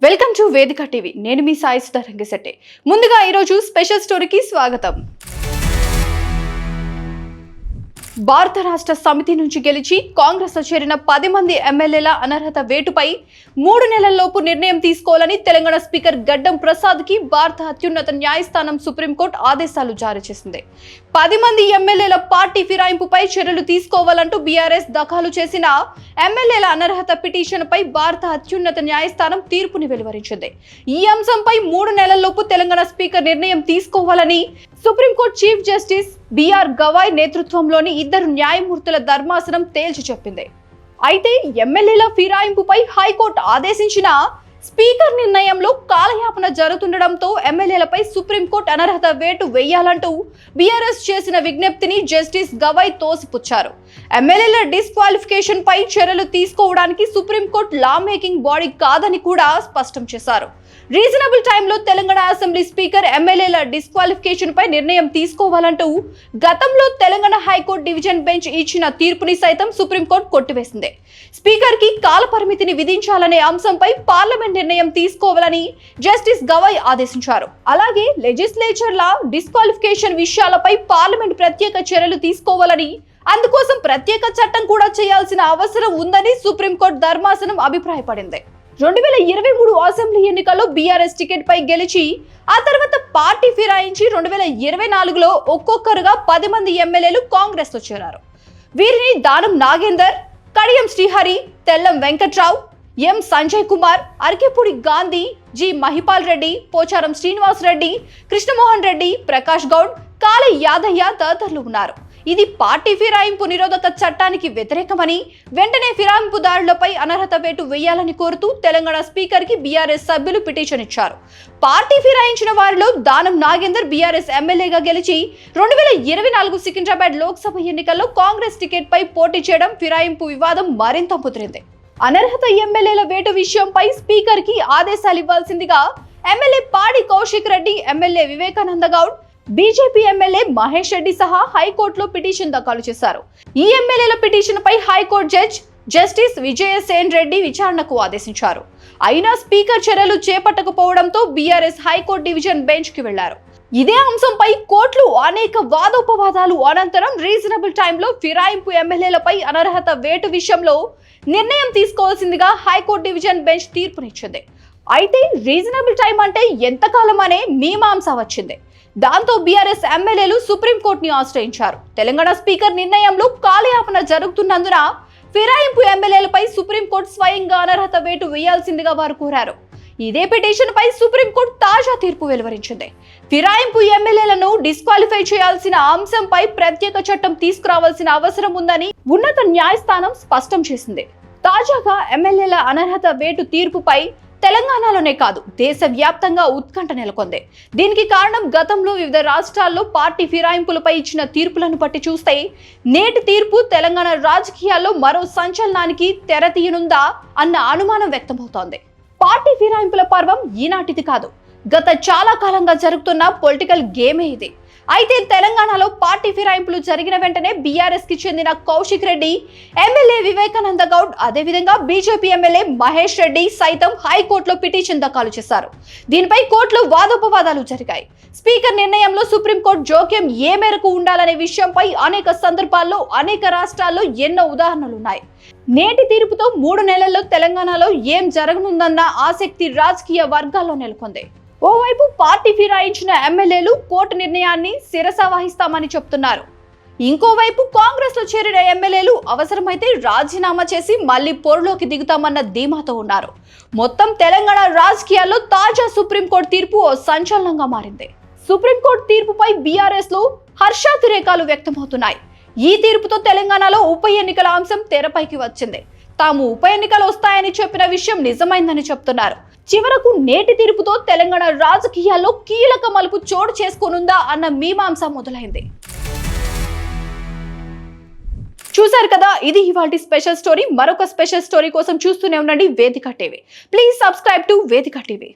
Welcome to వేదిక TV. నేను మీ సాయి సుధారంగిశెట్టి. ముందుగా ఈరోజు స్పెషల్ స్టోరీకి స్వాగతం. భారత రాష్ట్ర సమితి నుంచి గెలిచి కాంగ్రెస్ లో చేరిన 10 మంది ఎమ్మెల్యేల అనర్హత వేటుపై 3 నెలల్లోపు నిర్ణయం తీసుకోవాలని తెలంగాణ స్పీకర్ గడ్డం ప్రసాద్ కి భారత అత్యున్నత న్యాయస్థానం సుప్రీంకోర్టు ఆదేశాలు జారీ చేసింది. 10 మంది ఎమ్మెల్యేల పార్టీ ఫిరాయింపుపై చర్యలు తీసుకోవాలంటూ బీఆర్ఎస్ దాఖలు చేసిన ఎమ్మెల్యేల అనర్హత పిటిషన్ పై భారత అత్యున్నత న్యాయస్థానం తీర్పుని వెలువరించింది. ఈ అంశంపై 3 నెలల్లోపు తెలంగాణ స్పీకర్ నిర్ణయం తీసుకోవాలని supreme court chief justice BR Gavai నేతృత్వంలోని 2 న్యాయమూర్తుల ధర్మాసనం తేల్చి చెప్పింది. అయితే ఎమ్మెల్యేల ఫిరాయింపుపై హైకోర్టు ఆదేశించిన స్పీకర్ నిర్ణయంలో కాలయాపన జరుగుతుండటంతో ఎమ్మెల్యేలపై సుప్రీంకోర్టు అనర్హత వేటు వేయాలంటూ బీఆర్ఎస్ చేసిన విజ్ఞప్తిని జస్టిస్ గవాయ్ తోసిపుచ్చారు. ఎమ్మెల్యేల డిస్క్వాలిఫికేషన్ పై చర్యలు తీసుకోవడానికి సుప్రీంకోర్టు లా మేకింగ్ బాడీ కాదని కూడా స్పష్టం చేశారు. రీజనబుల్ టైంలో తెలంగాణ అసెంబ్లీ స్పీకర్ ఎమ్మెల్యేల డిస్క్వాలిఫికేషన్ పై నిర్ణయం తీసుకోవాలంటూ గతంలో తెలంగాణ హైకోర్టు డివిజన్ బెంచ్ ఇచ్చిన తీర్పుని సైతం సుప్రీంకోర్టు కొట్టివేసింది. స్పీకర్ కి కాల పరిమితిని విధించాలనే అంశంపై పార్లమెంట్ నిర్ణయం తీసుకోవాలని జస్టిస్ గవాయ్ ఆదేశించారు. అలాగే లెజిస్లేచర్ల డిస్క్వాలిఫికేషన్ విషయాలపై పార్లమెంట్ ప్రత్యేక చర్యలు తీసుకోవాలని, అందుకోసం ప్రత్యేక చట్టం కూడా చేయాల్సిన అవసరం ఉందని సుప్రీంకోర్టు ధర్మాసనం అభిప్రాయపడింది. 2023 అసెంబ్లీ ఎన్నికల్లో బీఆర్ఎస్ టికెట్ పై గెలిచి ఆ తర్వాత పార్టీ ఫిరాయించి 2024లో ఒక్కొక్కరుగా 10 మంది ఎమ్మెల్యేలు కాంగ్రెస్ లో చేరారు. వీరిని దానం నాగేందర్, కడియం శ్రీహరి, తెల్లం వెంకట్రావు, ఎం సంజయ్ కుమార్, అరకెపూడి గాంధీ, జి మహిపాల్ రెడ్డి, పోచారం శ్రీనివాస్ రెడ్డి, కృష్ణమోహన్ రెడ్డి, ప్రకాష్ గౌడ్, కాళ యాదయ్య తదితరులు ఉన్నారు. ఇది పార్టీ ఫిరాయింపు నిరోధక చట్టానికి వ్యతిరేకమని, వెంటనే ఫిరాయింపుదారులపై అనర్హత వేటు వేయాలని కోరుతూ తెలంగాణ స్పీకర్ కి బీఆర్ఎస్ సభ్యులు పిటిషన్ ఇచ్చారు. పార్టీ ఫిరాయించిన వారిలో దానం నాగేందర్ బీఆర్ఎస్ ఎమ్మెల్యేగా గెలిచి 2024 సికింద్రాబాద్ లోక్సభ ఎన్నికల్లో కాంగ్రెస్ టికెట్ పై పోటీ చేయడం ఫిరాయింపు వివాదం మరింత ముదిరింది. అనర్హత ఎమ్మెల్యేల వేటు విషయంపై స్పీకర్ కి ఆదేశాలు ఇవ్వాల్సిందిగా MLA Padi Kaushik Reddy, MLA Vivekananda Goud, BJP MLA Mahesh Reddy సహా హైకోర్టులో పిటిషన్ దాఖలు చేశారు. ఈ ఎమ్మెల్యేల పిటిషన్ పై high court judge justice Vijaysen Reddy విచారణకు ఆదేశించారు. అయినా స్పీకర్ చర్యలు చేపట్టకపోవడంతో బీఆర్ఎస్ హైకోర్టు డివిజన్ బెంచ్ కి వెళ్లారు. ఇదే అంశంపై కోర్టులు అనేక వాదోపవాదాలు అనంతరం రీజనబుల్ టైంలో ఫిరాయింపు ఎమ్మెల్యేలపై అనర్హత వేటు విషయంలో నిర్ణయం తీసుకోవాల్సిందిగా హైకోర్టు డివిజన్ బెంచ్ తీర్పునిచ్చింది. అయితే రీజనబుల్ టైం అంటే ఎంతకాలం అనే మీమాంస వచ్చింది. దాంతో బీఆర్ఎస్ ఎమ్మెల్యేలు సుప్రీంకోర్టుని ఆశ్రయించారు. తెలంగాణ స్పీకర్ నిర్ణయంలో కాలయాపన జరుగుతున్నందున ఫిరాయింపు ఎమ్మెల్యేలపై సుప్రీంకోర్టు స్వయంగా అనర్హత వేటు వేయాల్సిందిగా వారు కోరారు. ఇదే పిటిషన్ పై సుప్రీంకోర్టు తాజా తీర్పు వెలువరించింది. ఫిరాయింపు ఎమ్మెల్యేలను డిస్క్వాలిఫై చేయాల్సిన అంశంపై ప్రత్యేక చట్టం తీసుకురావాల్సిన అవసరం ఉందని ఉన్నత న్యాయస్థానం స్పష్టం చేసింది. తాజాగా ఎమ్మెల్యేల అనర్హత వేటు తీర్పుపై తెలంగాణలోనే కాదు దేశవ్యాప్తంగా ఉత్కంఠ నెలకొంది. దీనికి కారణం గతంలో వివిధ రాష్ట్రాల్లో పార్టీ ఫిరాయింపులపై ఇచ్చిన తీర్పులను బట్టి చూస్తే నేటి తీర్పు తెలంగాణ రాజకీయాల్లో మరో సంచలనానికి తెరతీయనుందా అన్న అనుమానం వ్యక్తమవుతోంది. పార్టీ ఫిరాయింపుల పర్వం ఈనాటిది కాదు, గత చాలా కాలంగా జరుగుతున్న పొలిటికల్ గేమే ఇది. అయితే తెలంగాణలో పార్టీ ఫిరాయింపులు జరిగిన వెంటనే బీఆర్ఎస్ కి చెందిన కౌశిక్ రెడ్డి, ఎమ్మెల్యే వివేకానంద గౌడ్, అదేవిధంగా బీజేపీ ఎమ్మెల్యే మహేష్ రెడ్డి సైతం హైకోర్టులో పిటిషన్ దాఖలు చేశారు. దీనిపై కోర్టులో వాదోపవాదాలు జరిగాయి. స్పీకర్ నిర్ణయంలో సుప్రీంకోర్టు జోక్యం ఏ మేరకు ఉండాలనే విషయంపై అనేక సందర్భాల్లో అనేక రాష్ట్రాల్లో ఎన్నో ఉదాహరణలున్నాయి. నేటి తీర్పుతో 3 నెలల్లో తెలంగాణలో ఏం జరగనుందన్న ఆసక్తి రాజకీయ వర్గాల్లో నెలకొంది. ఓవైపు పార్టీ ఫిరాయించిన ఎమ్మెల్యేలు కోర్టు నిర్ణయాన్ని శిరసావహిస్తామని చెప్తున్నారు. ఇంకోవైపు కాంగ్రెస్ లో చేరిన ఎమ్మెల్యేలు అవసరమైతే రాజీనామా చేసి మళ్లీ పోరులోకి దిగుతామన్న ధీమాతో ఉన్నారు. మొత్తం తెలంగాణ రాజకీయాల్లో తాజా సుప్రీంకోర్టు తీర్పు ఓ సంచలనంగా మారింది. సుప్రీంకోర్టు తీర్పుపై బీఆర్ఎస్ లో హర్షాతిరేకాలు వ్యక్తమవుతున్నాయి. ఈ తీర్పుతో తెలంగాణలో ఉప ఎన్నికల అంశం తెరపైకి వచ్చింది. తాము ఉప ఎన్నికలు వస్తాయని చెప్పిన విషయం నిజమైందని చెప్తున్నారు. చివరకు నేటి తీర్పుతో తెలంగాణ రాజకీయాల్లో కీలక మలుపు చోటు చేసుకోనుందా అన్న మీమాంస మొదలైంది. చూశారు కదా, ఇది ఇవాల్టి స్పెషల్ స్టోరీ. మరొక స్పెషల్ స్టోరీ కోసం చూస్తూనే ఉండండి వేదిక టీవీ. ప్లీజ్ సబ్స్క్రైబ్ టు వేదిక టీవీ.